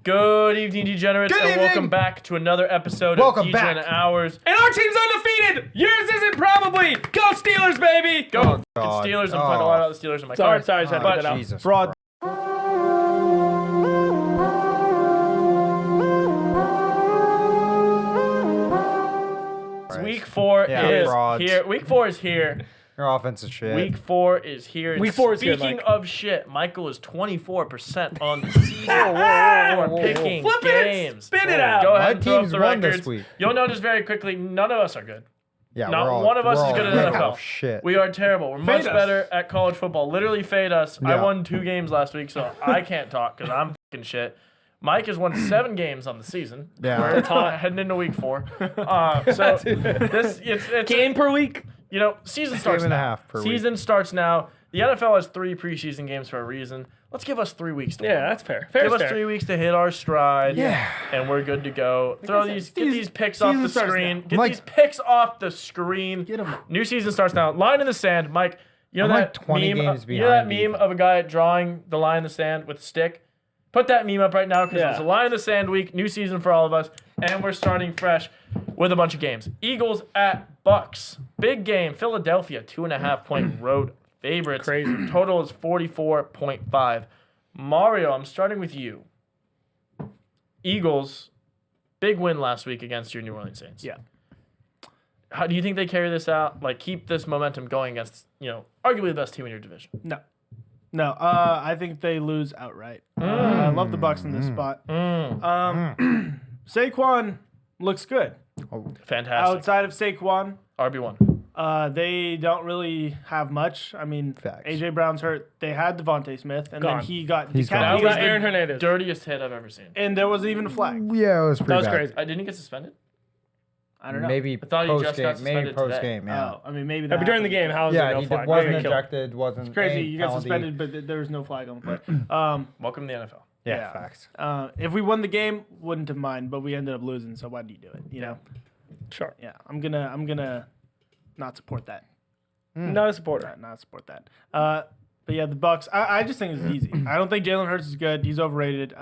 Good evening, degenerates, Good and evening. welcome back to another episode Welcome of back. Degen Hours. And our team's undefeated! Yours isn't probably! Go Steelers, baby! Go Oh, fucking God. Steelers! I'm Oh. talking a lot about the Steelers in my Sorry, car. sorry, I just had to But get that out. Jesus Fraud. Christ. Week 4 Yeah, is frauds. here. Week 4 is here. Your offense is shit. Week 4 is here. And Week 4 is here, Speaking Mike. of shit, Michael is 24% on the season for picking Flip it and games. spit it out. Go My ahead and throw up team's the won this records. week. You'll notice very quickly, none of us are good. Yeah, Not we're all, one of us we're is all good at real NFL. Shit. We are terrible. We're much Fade us. better at college football. Literally fade us. I Yeah. won 2 games last week, so I can't talk because I'm fucking shit. Mike has won 7 games on the season. Yeah. We're heading into week 4. So this it's Game per week? you know, season starts Game and a now. half per week. Season starts now. The NFL has 3 preseason games for a reason. Let's give us 3 weeks to Yeah, win. that's fair. Fair Give is us fair. 3 weeks to hit our stride. Yeah. And we're good to go. Throw these, get these picks off season the starts screen. now. Get Mike- these picks off the screen. Get 'em. New season starts now. Line in the sand, Mike. You know I'm like that 20 meme? games You know that behind meme of a guy drawing the line in the sand with a stick? Put that meme up right now because Yeah. it's a line in the sand week. New season for all of us, and we're starting fresh with a bunch of games. Eagles at Bucks. Big game. Philadelphia 2.5-point road favorites. Crazy. Total is 44.5. Mario, I'm starting with you. Eagles, big win last week against your New Orleans Saints. Yeah. How do you think they carry this out? Like, keep this momentum going against, arguably the best team in your division. No, I think they lose outright. I love the Bucks in this spot. Saquon looks good. Fantastic. Outside of Saquon, RB1. they don't really have much. I mean, Facts. AJ Brown's hurt. They had Devontae Smith, and Gone. then he got He's gone. That he was was the Aaron Hernandez. dirtiest hit I've ever seen. and there wasn't even a flag. Yeah, it was pretty That was bad. crazy. Didn't he get suspended? I don't know. Maybe I thought he just post got game. Maybe suspended post today. game. Yeah. Oh, I mean, maybe Yeah, that but during the happened. game, how was Yeah, there no he flag? wasn't They got killed. ejected. Wasn't Crazy. any You got penalty. suspended, but there was no flag on the play. Welcome to the NFL. Yeah, Yeah. facts. If we won the game, wouldn't have mind, but we ended up losing. So why do you do it? You know? Sure. Yeah, I'm gonna not support that. Not a supporter. Not support that. But yeah, the Bucks. I just think it's easy. I don't think Jalen Hurts is good. He's overrated.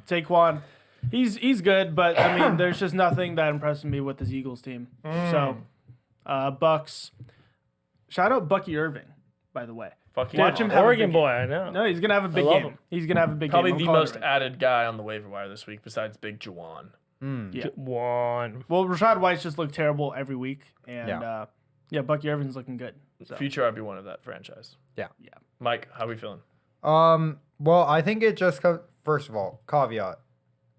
Saquon, he's good, but I mean, there's just nothing that impresses me with this Eagles team. So, Bucks. Shout out Bucky Irving, by the way. Fucking Watch him have a Oregon big boy, I know. No, he's gonna have a big love game. him. He's gonna have a big Probably game. the I'm calling most it right added guy on the waiver wire this week besides Big Juwan. Yeah. One. Well, Rashad White's just looked terrible every week, and Yeah. Bucky Irving's looking good. So. Future RB1 of that franchise. Yeah. Mike, how we feeling? Well, I think it just comes. First of all, caveat.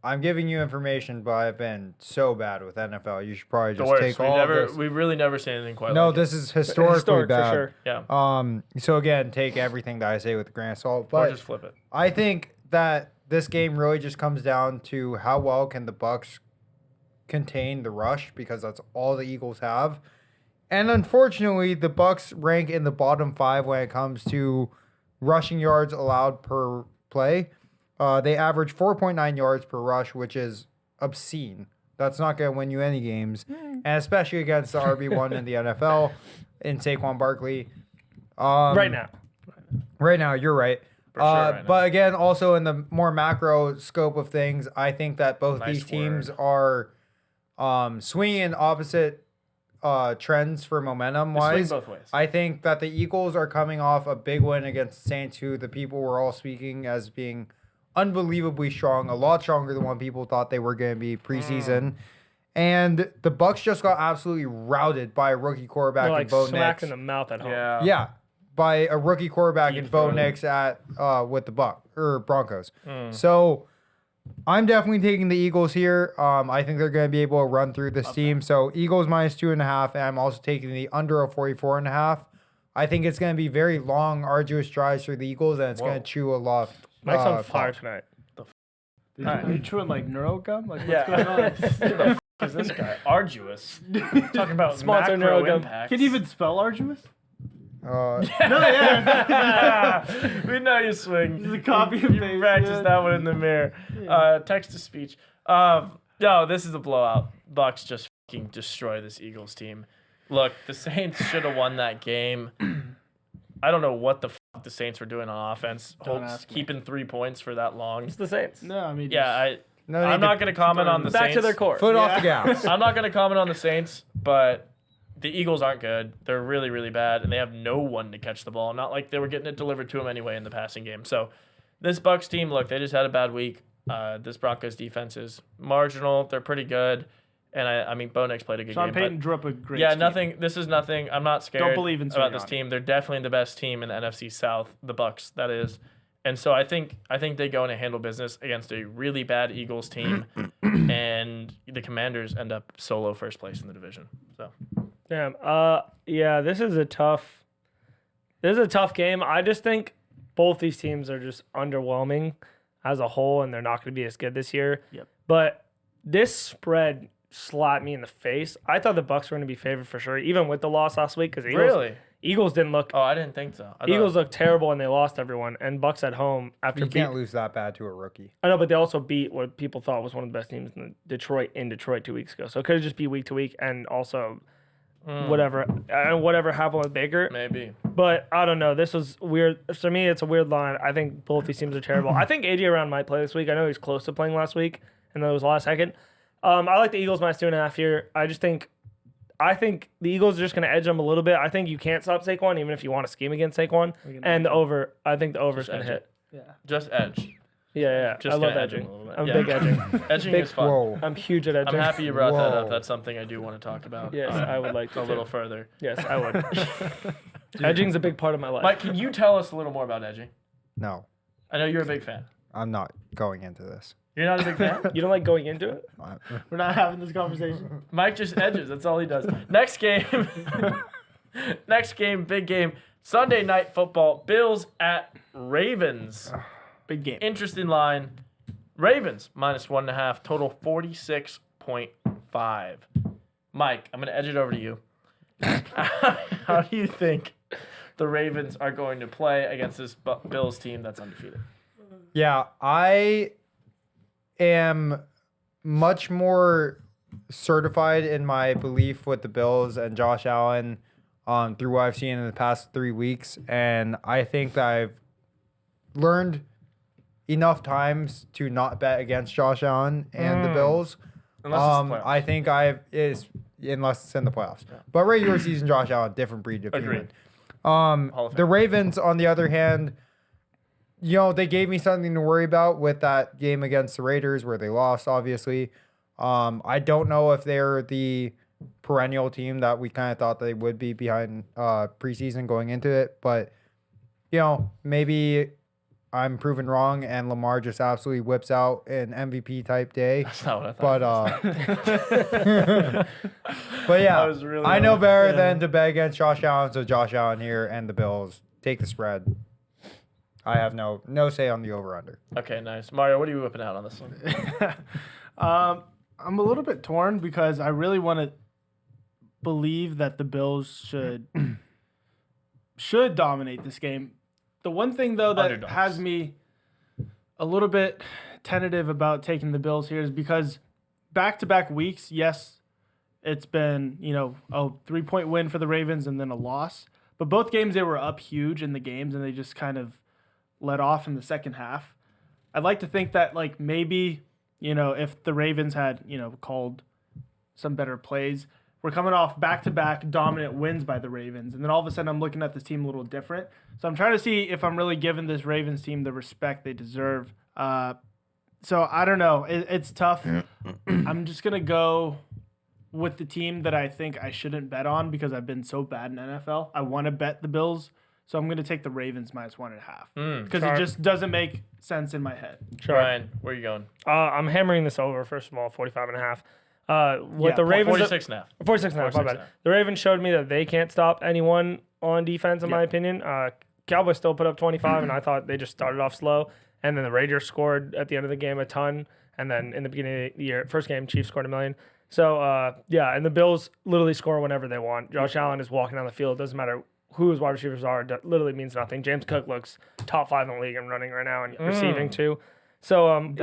I'm giving you information, but I've been so bad with NFL. You should probably The just worst. take all of this. We've really never seen anything quite No, like this is historically Historic bad. for sure. it. Yeah. So again, take everything that I say with a grain of salt. Or But just flip it. I think that this game really just comes down to how well can the Bucks contain the rush, because that's all the Eagles have. And unfortunately, the Bucks rank in the bottom 5 when it comes to rushing yards allowed per play. They average 4.9 yards per rush, which is obscene. That's not going to win you any games, and especially against the RB1 in the NFL in Saquon Barkley. Right now. Right now, you're right. For sure right now. But again, also in the more macro scope of things, I think that both Nice these teams word. are swinging in opposite trends for momentum They swing wise. both ways. I think that the Eagles are coming off a big win against the Saints, who the people were all speaking as being unbelievably strong, a lot stronger than what people thought they were going to be preseason. And the Bucks just got absolutely routed by a rookie quarterback They're in like Bo smacked Nix. in the mouth at home. Yeah. Yeah, by a rookie quarterback Deep in Bo throat. Nix at with the Broncos. So I'm definitely taking the Eagles here. I think they're going to be able to run through this team. So Eagles minus 2.5, and I'm also taking the under of 44.5. I think it's going to be very long, arduous drives for the Eagles, and it's going to chew a lot. Mike's on fire clock. tonight. Are you chewing like neurogum? Like what's Yeah. going on? Who the f- is this guy? Arduous. Talking about Sponsor macro Neurogum. impacts. Can you even spell arduous? Uh, No, yeah. We know you swing. Just a copy and You paste, practice yeah. that one in the mirror. Text to speech. No, this is a blowout. Bucks just fucking destroy this Eagles team. Look, the Saints should have won that game. I don't know what the fuck the Saints were doing on offense. Don't ask me. Keeping 3 points for that long. It's the Saints. No, I mean, Yeah, No I'm need not going to comment on the Back Saints. to their core. Foot off the gas. I'm not going to comment on the Saints, but the Eagles aren't good. They're really, really bad, and they have no one to catch the ball. Not like they were getting it delivered to them anyway in the passing game. So this Bucs team, look, they just had a bad week. This Broncos defense is marginal. They're pretty good. And I mean, Bo Nix played a good Sean game. Payton but drew up a great yeah, scheme. nothing. This is nothing. I'm not scared believe in about this Sirianni. team. They're definitely the best team in the NFC South, the Bucs, that is. And so I think they go in and handle business against a really bad Eagles team, and the Commanders end up solo first place in the division. So Damn. Yeah, this is a tough game. I just think both these teams are just underwhelming as a whole, and they're not going to be as good this year. Yep. But this spread slapped me in the face. I thought the Bucs were going to be favored for sure, even with the loss last week, because Eagles didn't look. Oh, I didn't think so. Eagles looked terrible and they lost everyone. And Bucs at home after You can't lose that bad to a rookie. I know, but they also beat what people thought was one of the best teams in Detroit 2 weeks ago. So it could just be week to week, and also whatever happened with Baker. maybe. But I don't know. This was weird. For me, it's a weird line. I think both these teams are terrible. I think AJ Brown might play this week. I know he's close to playing last week, and that was last second. I like the Eagles -2.5 here. I think the Eagles are just going to edge them a little bit. I think you can't stop Saquon, even if you want to scheme against Saquon. And the over, I think the over is going to hit. Just edge. Yeah. Just I love gonna edge edging. him a little bit. I'm Yeah. big edging. Edging Big- is fun. Whoa. I'm huge at edging. I'm happy you brought that up. Whoa. That's something I do want to talk about. Yes, I would like to. a little further. Yes, I would. Edging's a big part of my life. Mike, can you tell us a little more about edging? No, I know you're a big fan. I'm not going into this. You're not a big fan? You don't like going into it? We're not having this conversation. Mike just edges. That's all he does. Next game. Big game. Sunday night football. Bills at Ravens. Big game. Interesting line. Ravens -1.5. Total 46.5. Mike, I'm going to edge it over to you. How do you think the Ravens are going to play against this Bills team that's undefeated? Yeah, I am much more certified in my belief with the Bills and Josh Allen through what I've seen in the past 3 weeks. And I think that I've learned enough times to not bet against Josh Allen and the Bills. Unless it's the playoffs. I think unless it's in the playoffs. But regular season Josh Allen, different breed of human. Hall of The Fame. Ravens, on the other hand, they gave me something to worry about with that game against the Raiders where they lost, obviously. I don't know if they're the perennial team that we kind of thought they would be behind preseason going into it. But, maybe I'm proven wrong and Lamar just absolutely whips out an MVP type day. That's not what I thought. But yeah, was really I know low. better than to bet against Josh Allen. So Josh Allen here and the Bills take the spread. I have no say on the over/under. Okay, nice. Mario, what are you whipping out on this one? I'm a little bit torn because I really want to believe that the Bills should dominate this game. The one thing though that Underdogs. has me a little bit tentative about taking the Bills here is because back-to-back weeks, yes, it's been, a 3-point win for the Ravens and then a loss. But both games they were up huge in the games and they just kind of let off in the second half. I'd like to think that maybe, if the Ravens had, called some better plays, we're coming off back-to-back dominant wins by the Ravens. And then all of a sudden I'm looking at this team a little different. So I'm trying to see if I'm really giving this Ravens team the respect they deserve. So I don't know. It's tough. I'm just going to go with the team that I think I shouldn't bet on because I've been so bad in NFL. I want to bet the Bills. So I'm going to take the Ravens -1.5 because it just doesn't make sense in my head. Brian, where are you going? I'm hammering this over, first of all, 45.5. What Yeah, the Ravens 46.5. 46.5, my bad. The Ravens showed me that they can't stop anyone on defense, in my opinion. Cowboys still put up 25, and I thought they just started off slow. And then the Raiders scored at the end of the game a ton. And then in the beginning of the year, first game, Chiefs scored 1 million. So, and the Bills literally score whenever they want. Josh Allen is walking down the field. It doesn't matter who his wide receivers are. It literally means nothing. James Cook looks top 5 in the league and running right now and receiving too. So,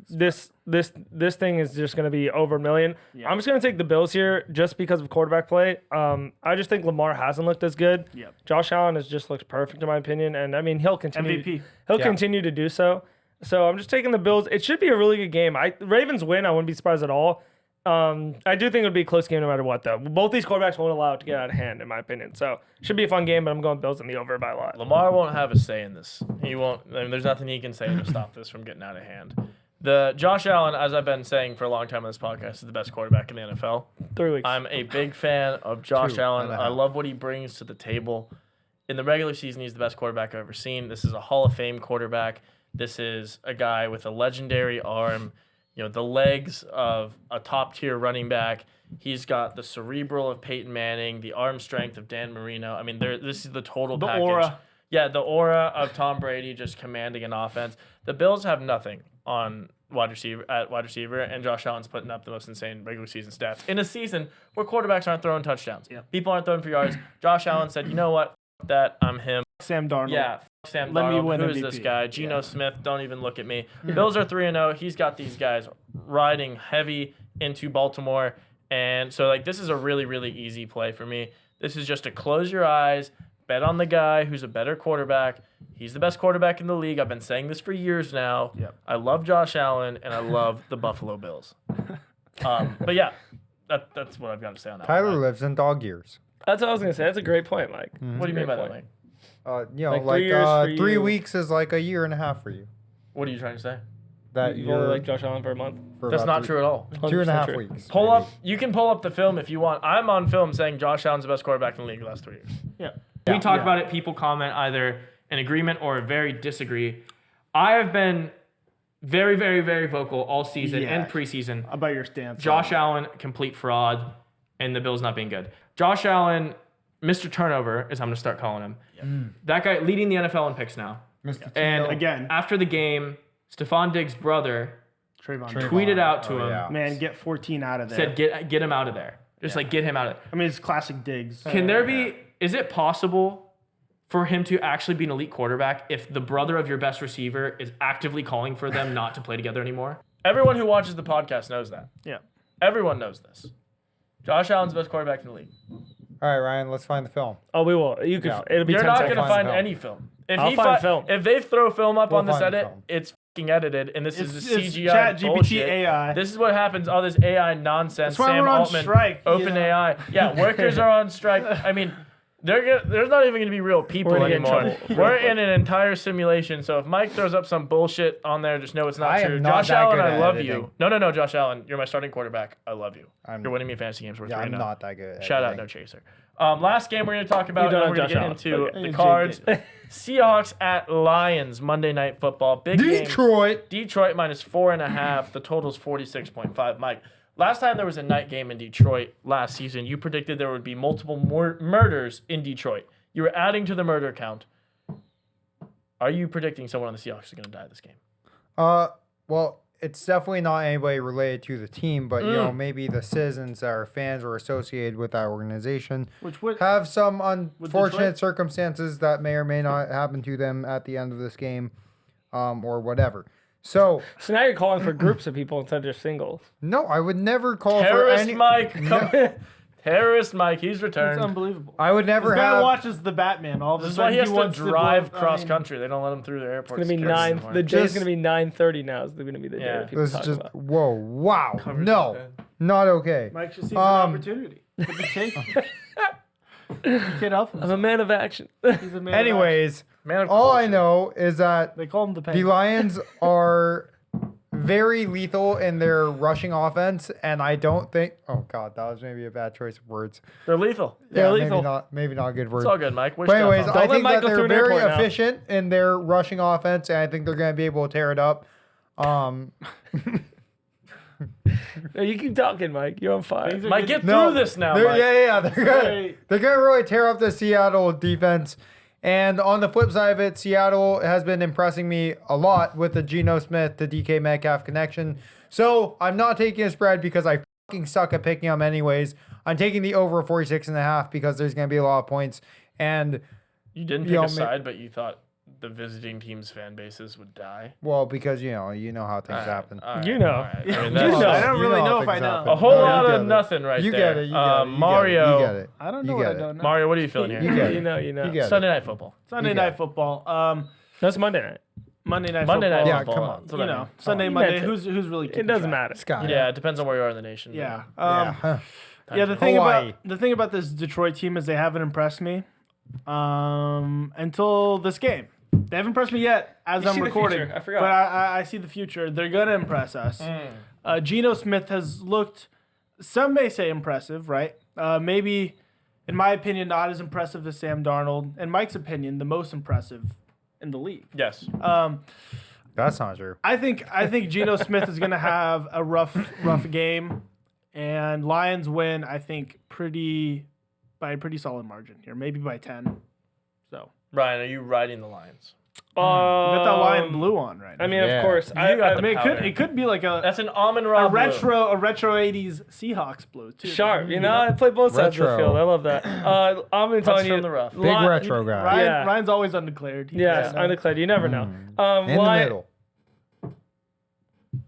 this thing is just going to be over 1 million. Yeah. I'm just going to take the Bills here just because of quarterback play. I just think Lamar hasn't looked as good. Yep. Josh Allen has just looked perfect in my opinion, and I mean he'll continue. MVP. He'll continue to do so. So I'm just taking the Bills. It should be a really good game. The Ravens win. I wouldn't be surprised at all. I do think it would be a close game no matter what, though. Both these quarterbacks won't allow it to get out of hand, in my opinion. So it should be a fun game, but I'm going Bills in the over by a lot. Lamar won't have a say in this. He won't. I mean, there's nothing he can say to stop this from getting out of hand. The Josh Allen, as I've been saying for a long time on this podcast, is the best quarterback in the NFL. 3 weeks. I'm a big fan of Josh Allen. I love what he brings to the table. In the regular season, he's the best quarterback I've ever seen. This is a Hall of Fame quarterback. This is a guy with a legendary arm. You know, the legs of a top-tier running back. He's got the cerebral of Peyton Manning, the arm strength of Dan Marino. I mean, this is the total package. Aura. Yeah, the aura of Tom Brady just commanding an offense. The Bills have nothing on wide receiver, and Josh Allen's putting up the most insane regular season stats in a season where quarterbacks aren't throwing touchdowns. Yeah. People aren't throwing for yards. Josh Allen said, "You know what? F that. I'm him." Sam Darnold. Yeah, Sam Let me Darnold. win Who is MVP. this guy? Geno Smith. Don't even look at me. Bills are 3-0. He's got these guys riding heavy into Baltimore, and so this is a really, really easy play for me. This is just to close your eyes, bet on the guy who's a better quarterback. He's the best quarterback in the league. I've been saying this for years now. Yep. I love Josh Allen, and I love the Buffalo Bills. But yeah, that's what I've got to say on that. Tyler one. lives in dog years. That's what I was going to say. That's a great point, Mike. What do you mean by that, Mike? Like 3 years for 3 you. weeks is like a year and a half for you. What are you trying to say? That You've you're only liked Josh Allen for a month. for That's about not true at all. 2.5 true. weeks. You can pull up the film if you want. I'm on film saying Josh Allen's the best quarterback in the league the last 3 years. Yeah. We talk about it, people comment either in agreement or very disagree. I have been very, very, very vocal all season Yeah. and preseason. About your stance. Josh Allen, complete fraud, and the Bills not being good. Josh Allen, Mr. Turnover, is how I'm going to start calling him. That guy leading the NFL in picks now. Mr. And Tito. Again. after the game, Stephon Diggs' brother Trayvon. tweeted out to him, yeah. Man, get 14 out of there. said, get him out of there. Just get him out of there. I mean, it's classic Diggs. Can there be, is it possible for him to actually be an elite quarterback if the brother of your best receiver is actively calling for them not to play together anymore? Everyone who watches the podcast knows that. Yeah. Everyone knows this. Josh Allen's the best quarterback in the league. All right, Ryan, let's find the film. Oh, we will. You could. Yeah. It'll be You're 10 not seconds. going to Find find film. any film. If I'll find film. If they throw film up We'll on this find the edit, film. it's f***ing edited, and this is It's CGI Chat GPT bullshit. AI. This is what happens. All this AI nonsense. That's why Sam we're on Altman, strike, you Open know. AI. Yeah, workers are on strike. I mean, there's not even going to be real people We're gonna get in anymore. trouble. We're in an entire simulation. So if Mike throws up some bullshit on there, just know it's not I am true. not Josh that Allen, good I at love editing. you. No, Josh Allen, you're my starting quarterback. I love you. I'm- You're winning me fantasy games. We're Yeah, 3-0. I'm not that good. At Shout out, editing. no chaser. Last game we're going to talk about, You don't and we're have going to Josh get Allen. into Okay. the cards. Seahawks at Lions, Monday Night Football. Big game. Detroit. Detroit minus 4.5. The total's 46.5. Mike, last time there was a night game in Detroit last season, you predicted there would be multiple murders in Detroit. You were adding to the murder count. Are you predicting someone on the Seahawks is going to die this game? Well, it's definitely not anybody related to the team, but you know, maybe the citizens that are fans or associated with that organization Which would have some unfortunate Detroit? circumstances that may or may not happen to them at the end of this game, or whatever. So So now you're calling for groups of people instead of just singles. no, I would never call Terrorist for any. Mike, come Terrorist Mike, he's It's returned. unbelievable. I would This never guy have. watches the Batman. All of a This is why sudden he has to wants drive blow- cross I mean, country. They don't let him through the airport. It's gonna be security 9. anymore. The day's Just- gonna be 9:30 now. It's gonna be the day Yeah. that people This talk just about. whoa, wow, no, not okay. Mike just sees an Um, opportunity. Put the take. You can't help him. I'm a man of action. He's a man of Anyways, Man of all I culture. know is that action. They call him the the Penguin. Lions are very lethal in their rushing offense, and I don't think. Oh God, that was maybe a bad choice of words. They're lethal. They're Yeah, lethal. maybe not a good word. It's all good, Mike. Wish But death anyways, on I them. let think Mike that go they're through an very airport now. efficient in their rushing offense, and I think they're going to be able to tear it up. No, you keep talking, Mike. You're on fire. Things are Mike, good. get through this now, Mike. They're gonna Sorry. they're gonna really tear up the Seattle defense. And on the flip side of it, Seattle has been impressing me a lot with the Geno Smith to DK Metcalf connection. So I'm not taking a spread because I fucking suck at picking them anyways. I'm taking the over 46.5 because there's gonna be a lot of points. And You didn't You pick know, a side, but you thought the visiting team's fan bases would die. well, because you know how things happen. All right, You know. all right. I mean, You that's know. I don't You really how know if I things know. happen. a whole No, you lot get of it. nothing right You there. get it. You get it. Mario. You get it. I don't You know what get I it. don't know. Mario, what are you feeling here? You get it. You know. You get it. Sunday Night Football. Sunday You Night get it. Football. That's Monday night. Monday night Monday football. night Yeah, football. come on. That's what You I know, mean. Sunday, You Monday. meant it. Who's really? It keeping doesn't track? matter. Sky. Yeah, it depends on where you are in the nation. Yeah. Yeah. Huh. Yeah, the Hawaii. thing about this Detroit team is they haven't impressed me until this game. They haven't impressed me yet as You I'm see the recording. future. I forgot. But I see the future. They're gonna impress us. Geno Smith has looked, some may say impressive, right? Maybe, in my opinion, not as impressive as Sam Darnold. In Mike's opinion, the most impressive in the league. Yes. That's not true. I think Geno Smith is gonna have a rough game, and Lions win. I think by a pretty solid margin here, maybe by 10. So Ryan, are you riding the Lions? you got that lion Um, blue on right now. I mean, Yeah. of course. You got I the mean, powder. it could be like a That's an Amon Ra blue. retro 80s Seahawks blue too. Sharp, you know, I play both sides of the Retro. field. I love that. I'm Cuts telling you, from the rough. Big retro guy. Ryan's always undeclared. Yes, Yeah. undeclared. You never know. In the Lion- middle.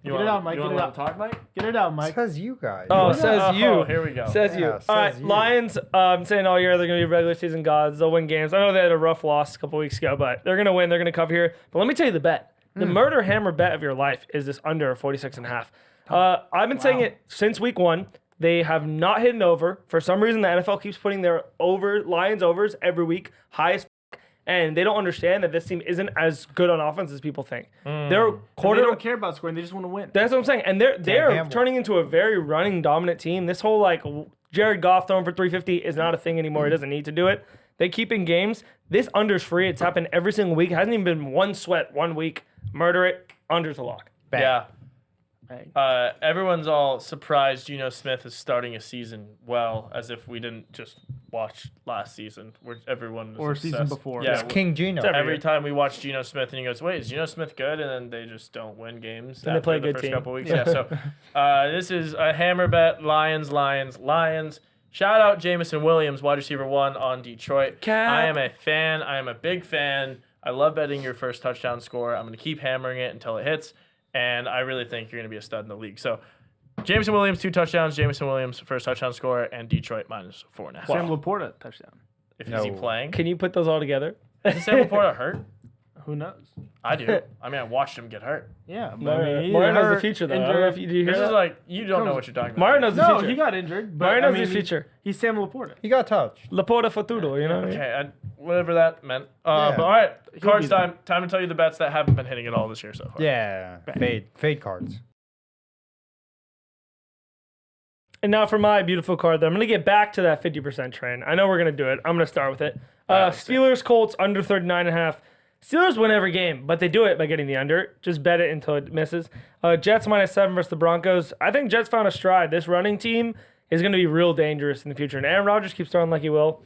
You Get it out, Mike. You Get want it to out. talk, Mike? Get it out, It Mike. says you guys. Oh, Yeah. says you. Oh, here we go. Says you. Yeah, All says right, you. Lions. I'm saying all year they're going to be regular season gods. They'll win games. I know they had a rough loss a couple weeks ago, but they're going to win. They're going to cover here. But let me tell you the bet. The murder hammer bet of your life is this under 46.5. I've been saying it since week 1. They have not hit an over. For some reason, the NFL keeps putting their Lions overs every week, highest. And they don't understand that this team isn't as good on offense as people think. Their They quarter. don't care about scoring. They just want to win. That's what I'm saying. And they're gamble. turning into a very running dominant team. This whole like Jared Goff throwing for 350 is not a thing anymore. He doesn't need to do it. They keep in games. This under's free. It's happened every single week. It hasn't even been one sweat 1 week. Murder it. Under's a lock. Yeah. Everyone's all surprised Geno Smith is starting a season well, as if we didn't just watch last season, where everyone was Or obsessed. season before. Yeah, It's King Gino. every- every time we watch Geno Smith and he goes, "Wait, is Geno Smith good?" And then they just don't win games. And they play a after good the first team. couple weeks. Yeah. So this is a hammer bet. Lions. Shout out Jamison Williams, wide receiver 1 on Detroit. Cap. I am a fan. I am a big fan. I love betting your first touchdown score. I'm going to keep hammering it until it hits. And I really think you're going to be a stud in the league. So, Jameson Williams, 2 touchdowns. Jameson Williams, first touchdown score. And Detroit minus 4.5. Sam Laporta touchdown. Is No. he playing? Can you put those all together? Is Sam Laporta hurt? Who knows? I do. I mean, I watched him get hurt. Yeah, but Mario knows the future, though. I don't know if you, did you hear This that? is like, you don't know what you're talking about. Mario knows the No, future. he got injured. But Mario I knows mean, the future. He's Sam Laporta. He got touched. Laporta futuro, you know what I mean? Okay, whatever that meant. Yeah. But all right, cards be there. time to tell you the bets that haven't been hitting at all this year so far. Yeah. Fade cards. And now for my beautiful card, though, I'm going to get back to that 50% train. I know we're going to do it. I'm going to start with it. let's do Steelers, Colts, under 39.5. Steelers win every game, but they do it by getting the under. Just bet it until it misses. Jets -7 versus the Broncos. I think Jets found a stride. This running team is going to be real dangerous in the future. And Aaron Rodgers keeps throwing like he will.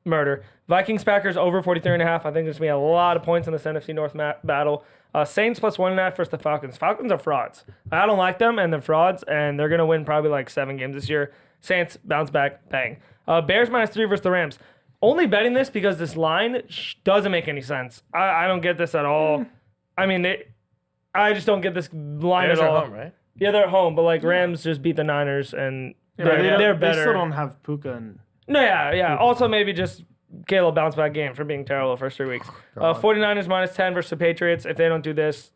Murder. Vikings, Packers, over 43.5. I think there's going to be a lot of points in this NFC North battle. Saints +1.5 versus the Falcons. Falcons are frauds. I don't like them, and they're frauds, and they're going to win probably like 7 games this year. Saints bounce back, bang. Bears -3 versus the Rams. Only betting this because this line doesn't make any sense. I don't get this at all. I mean, I just don't get this line Bears at are all. home, right? Yeah, they're at home, but like Rams just beat the Niners, and they're They better. still don't have Puka and No, yeah. Also, maybe just Caleb bounce back game from being terrible the first 3 weeks. 49ers -10 versus the Patriots. If they don't do this,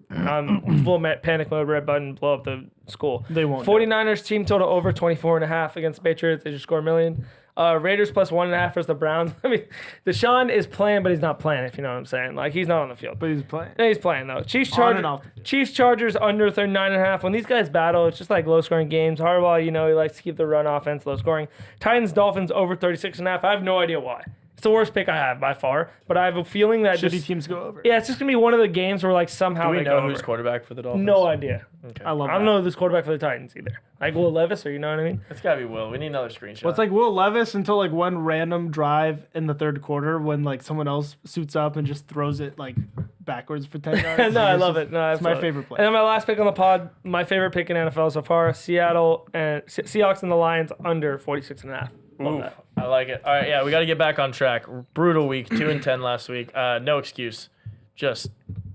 full panic mode, red button, blow up the school. They won't do 49ers team total over 24.5 against the Patriots. They just score a million. Raiders +1.5 versus the Browns. I mean, Deshaun is playing, but he's not playing, if you know what I'm saying. Like, he's not on the field. but he's playing. No, he's playing, though. Chiefs, On and off the field. Chargers under 39.5. When these guys battle, it's just like low-scoring games. Harbaugh, he likes to keep the run offense low-scoring. Titans, Dolphins over 36.5. I have no idea why. It's the worst pick I have by far, but I have a feeling that Shitty just, teams go over. yeah, it's just going to be one of the games where, like, somehow Do we they know go who's over. quarterback for the Dolphins? No idea. I love I that. don't know this quarterback for the Titans either. Like Will Levis, or you know what I mean? It's got to be Will. We need another screenshot. Well, it's like Will Levis until like one random drive in the third quarter when like someone else suits up and just throws it like backwards for 10 yards. No, I It's love just- it. No, it's my favorite play. And then my last pick on the pod, my favorite pick in NFL so far, Seattle and Seahawks and the Lions under 46.5. Love Ooh, that. I like it. All right, yeah, we got to get back on track. Brutal week, 2-10 last week. No excuse, just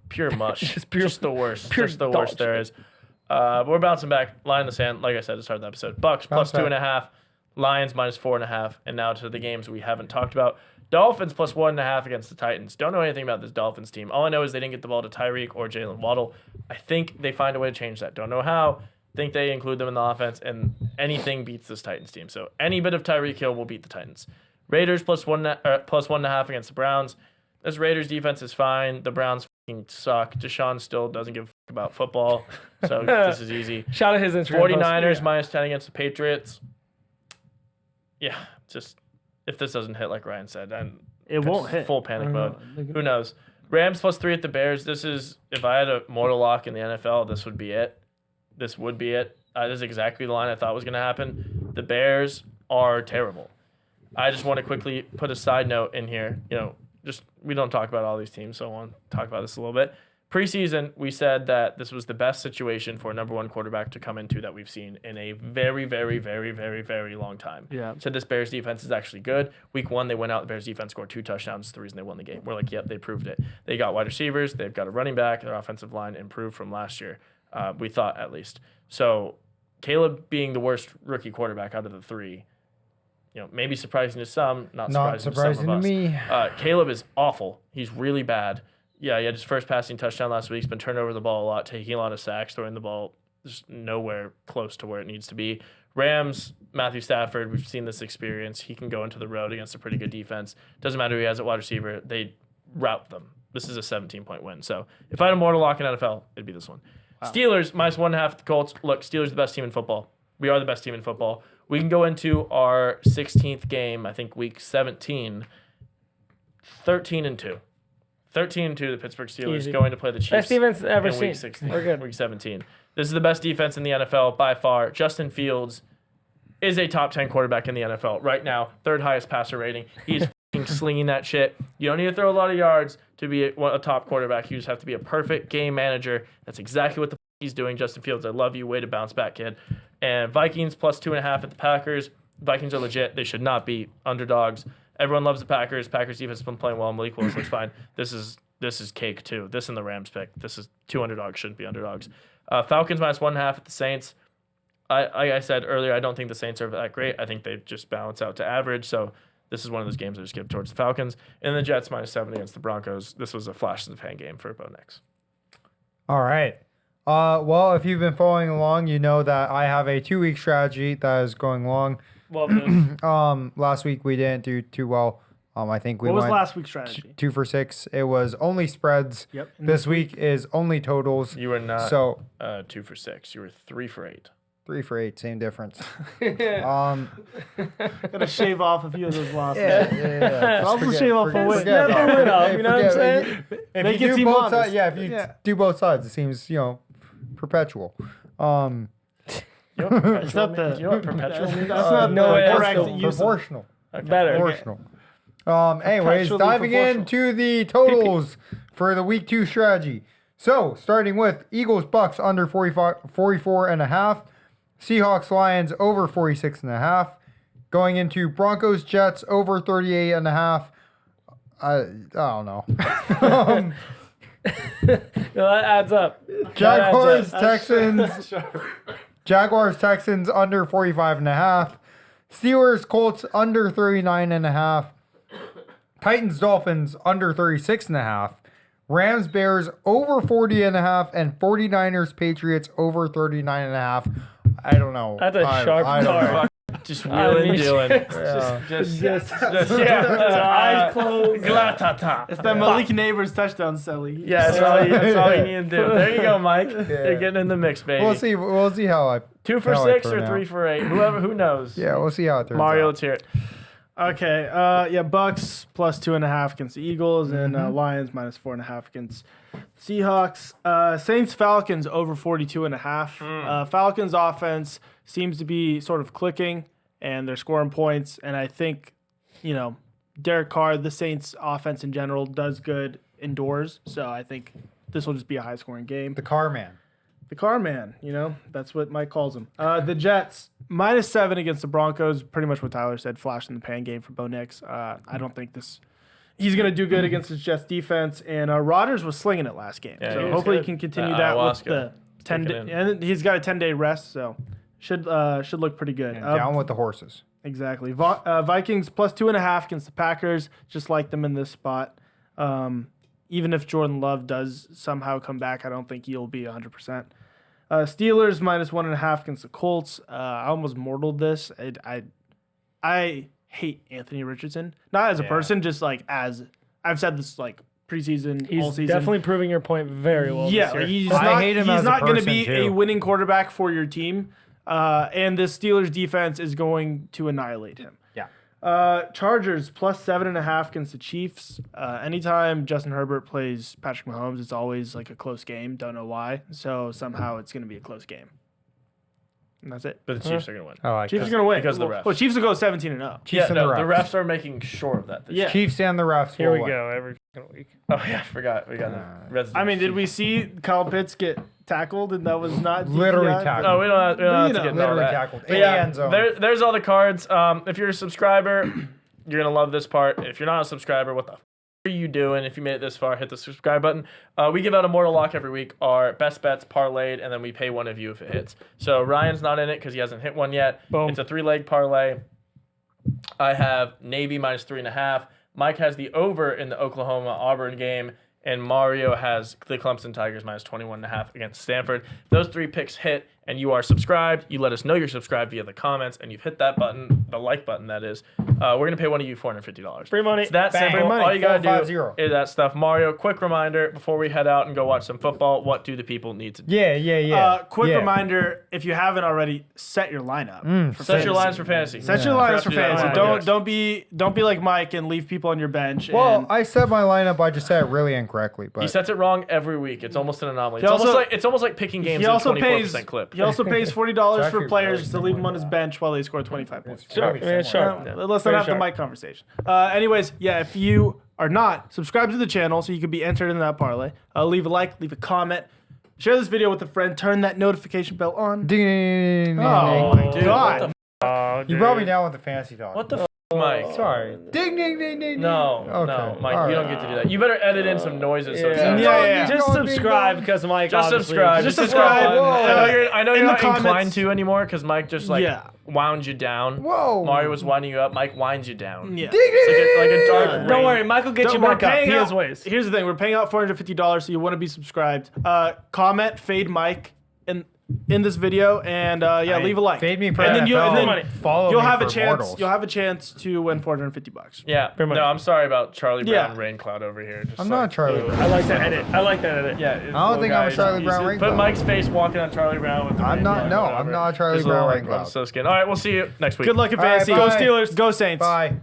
pure mush. just the worst. pure Just the dog worst there shit. is. But we're bouncing back. Line in the sand, like I said to start the episode. Bucks Bounce back. +2.5, Lions -4.5, and now to the games we haven't talked about. Dolphins plus 1.5 against the Titans. Don't know anything about this Dolphins team. All I know is they didn't get the ball to Tyreek or Jalen Waddle. I think they find a way to change that. Don't know how. Think they include them in the offense, and anything beats this Titans team. So any bit of Tyreek Hill will beat the Titans. Raiders plus 1.5 against the Browns. This Raiders defense is fine. The Browns fucking suck. Deshaun still doesn't give a fuck about football, so this is easy. Shout out his Instagram 49ers post. minus 10 against the Patriots. Yeah, just if this doesn't hit like Ryan said, then It won't hit. full panic mode. Who knows? Rams plus 3 at the Bears. This is, if I had a mortal lock in the NFL, this would be it. This would be it. This is exactly the line I thought was going to happen. The Bears are terrible. I just want to quickly put a side note in here. Just we don't talk about all these teams, so I want to talk about this a little bit. Preseason, we said that this was the best situation for a number one quarterback to come into that we've seen in a very, very, very, very, very long time. Yeah. Said this Bears defense is actually good. Week 1, they went out. The Bears defense scored 2 touchdowns. It's the reason they won the game. We're like, yep, they proved it. They got wide receivers. They've got a running back. Their offensive line improved from last year. We thought at least. So Caleb being the worst rookie quarterback out of the 3, maybe surprising to some, not surprising to some of us. Caleb is awful. He's really bad. Yeah, he had his first passing touchdown last week. He's been turning over the ball a lot, taking a lot of sacks, throwing the ball just nowhere close to where it needs to be. Rams, Matthew Stafford, we've seen this experience. He can go into the road against a pretty good defense. Doesn't matter who he has at wide receiver. They rout them. This is a 17-point win. So if I had a mortal lock in NFL, it'd be this one. Wow. Steelers, minus 1.5 at the Colts. Look, Steelers the best team in football. We are the best team in football. We can go into our 16th game, I think week 17, 13-2. 13-2, the Pittsburgh Steelers Easy. going to play the Chiefs. Best defense ever in seen. week 16. We're good. Week 17. This is the best defense in the NFL by far. Justin Fields is a top 10 quarterback in the NFL right now. 3rd highest passer rating. He's fucking slinging that shit. You don't need to throw a lot of yards to be a top quarterback. You just have to be a perfect game manager. That's exactly what the he's doing. Justin Fields, I love you. Way to bounce back, kid. And Vikings plus 2.5 at the Packers. Vikings are legit. They should not be underdogs. Everyone loves the Packers. Packers defense has been playing well. Malik Willis looks fine. This is cake too. This and the Rams pick. This is 2 underdogs. Shouldn't be underdogs. Falcons minus 1.5 at the Saints. Like I said earlier, I don't think the Saints are that great. I think they just balance out to average. So this is one of those games I just give towards the Falcons. And the Jets minus 7 against the Broncos. This was a flash in the pan game for Bo Nix. All right. Well, if you've been following along, you know that I have a 2-week strategy that is going long. Love this. Last week we didn't do too well. I think we What was went last week's strategy? 2 for 6. It was only spreads. Yep. This week is only totals. You were not So 2 for 6. You were 3 for 8. 3 for 8, same difference. Gotta shave off a few of those losses. Yeah. Also shave off a win. forget Never about win it. up, Hey, you know what I'm forget- saying? If Make you it do seem both honest. sides, if you do both sides, it seems perpetual. You know what It's not the- you know what perpetual means? That's not no, the it's correct the use of Proportional. Better. Proportional. Anyways, Perpetually diving proportional. into the totals for the week 2 strategy. So, starting with Eagles Bucks under 44.5, Seahawks Lions over 46.5, going into Broncos Jets over 38.5. I don't know. No, that adds up. Jaguars Texans under 45.5. Steelers Colts under 39.5. Titans Dolphins under 36.5. Rams Bears over 40.5, and 49ers Patriots over 39.5. I don't know. That's a sharp I don't know. card. Just wheeling, dealing. Just eyes closed. Glatata. It's that Malik Neighbors touchdown, Selly. Yeah, that's all you need to do. There you go, Mike. You're getting in the mix, baby. We'll see. We'll see how I. 2 for how I 6 turn or out. 3 for 8. Who knows? Yeah, we'll see how it turns Mario, out. let's hear it. Okay. Bucks plus 2.5 against the Eagles, and Lions minus 4.5 against Seahawks. Saints Falcons over 42.5. Falcons offense seems to be sort of clicking, and they're scoring points. And I think, Derek Carr, the Saints offense in general, does good indoors. So I think this will just be a high scoring game. The car man. The car man, that's what Mike calls him. The Jets, minus 7 against the Broncos. Pretty much what Tyler said, flash in the pan game for Bo Nix. I don't think he's going to do good against his Jets defense. And Rodgers was slinging it last game. Yeah, so he was hopefully good. he can continue That that with ayahuasca. the 10 Take day, it in. and he's got a 10-day rest, so should look pretty good. And down with the horses. Exactly. Vikings plus 2.5 against the Packers. Just like them in this spot. Even if Jordan Love does somehow come back, I don't think he'll be 100%. Steelers minus 1.5 against the Colts. I almost mortaled this. I hate Anthony Richardson. Not as a person, just like as I've said this like preseason, He's all season. definitely proving your point very well. Yeah, this year. he's I not. hate him He's as a not going to person, be too. a winning quarterback for your team. And the Steelers defense is going to annihilate him. Yeah. Chargers plus 7.5 against the Chiefs. Anytime Justin Herbert plays Patrick Mahomes, it's always like a close game. Don't know why. So somehow it's going to be a close game. And that's it. But the Chiefs are going to win. I like Chiefs that. are going to win because of the refs. Well, Chiefs will go 17-0. Chiefs Yeah, and no, the the refs. refs are making sure of that. This Yeah. year. Chiefs and the refs. Here we will win. go every fucking week. Oh yeah, I forgot. We got that. Resident I mean, did we Chiefs. see Kyle Pitts get tackled and that was not Literally DPI? tackled. Oh, we don't have to get into all Literally that. tackled But in yeah, the end zone. there's all the cards. If you're a subscriber, you're gonna love this part. If you're not a subscriber, what the f- are you doing? If you made it this far, hit the subscribe button. We give out a Mortal Lock every week, our best bets parlayed, and then we pay one of you if it hits. So Ryan's not in it because he hasn't hit one yet. Boom. It's a 3-leg parlay. I have Navy minus 3.5. Mike has the over in the Oklahoma Auburn game, and Mario has the Clemson Tigers minus 21.5 against Stanford. Those 3 picks hit, and you are subscribed. You let us know you're subscribed via the comments, and you've hit that button, the like button that is. We're gonna pay one of you $450. Free money. It's that Bang. simple. Free money. All you gotta 450. do is that stuff. Mario, quick reminder before we head out and go watch some football. What do the people need to do? Yeah. Quick yeah. reminder, if you haven't already, set your lineup. For Set your fantasy. lines for fantasy. Set your Yeah. lines for Forgot to do that fantasy. one. Don't be like Mike and leave people on your bench. Well, and I set my lineup. I just said it really incorrectly. But He sets it wrong every week. It's almost an anomaly. He It's also- almost like picking games he at a also 24% pays clip. he also pays $40 It's for actually players really to leave him similar on to his that. bench while they score 25 points. It's Sure. very Yeah, similar. sure. Let's not Very have the sharp. mic conversation. Anyways, yeah, if you are not, subscribe to the channel so you can be entered in that parlay. Leave a like, leave a comment, share this video with a friend, turn that notification bell on. Ding, ding, ding, ding, Oh ding. my Dude, God. what the Oh, You dude. brought me down with the fantasy talk. What the f, Mike? Sorry. Ding, ding, ding, ding. No, ding. no, Mike, All you right. don't get to do that. You better edit in some noises. So it Yeah. sounds- Yeah. Just Ding dong, ding subscribe dong. because Mike Just obviously- subscribe. Just It's subscribe. fun. Whoa. I know In you're the not comments- inclined to anymore because Mike just Yeah. wound you down. Whoa. Mario was winding you up. Mike winds you down. Yeah. Ding, It's ding, like a dark Don't rain. worry, Mike will get you We're back up. paying He out- has ways. Here's the thing: we're paying out $450, so you want to be subscribed. Comment, fade Mike in this video, and leave a like. Fade me for and then NFL. Follow you'll me have a for chance. mortals. You'll have a chance to win $450. Yeah. Pretty much. No, I'm sorry about Charlie Brown Yeah. rain cloud over here. Just I'm like, not Charlie Brown. I like that edit. I like that edit. Yeah. I don't think I'm a Charlie Brown rain Put cloud. Mike's face walking on Charlie Brown with the I'm rain not- cloud, no, whatever. I'm not a Charlie Just Brown little, rain cloud. I'm so scared. All right, we'll see you next week. Good luck in All right, fantasy. bye. Go Steelers. Go Saints. Bye.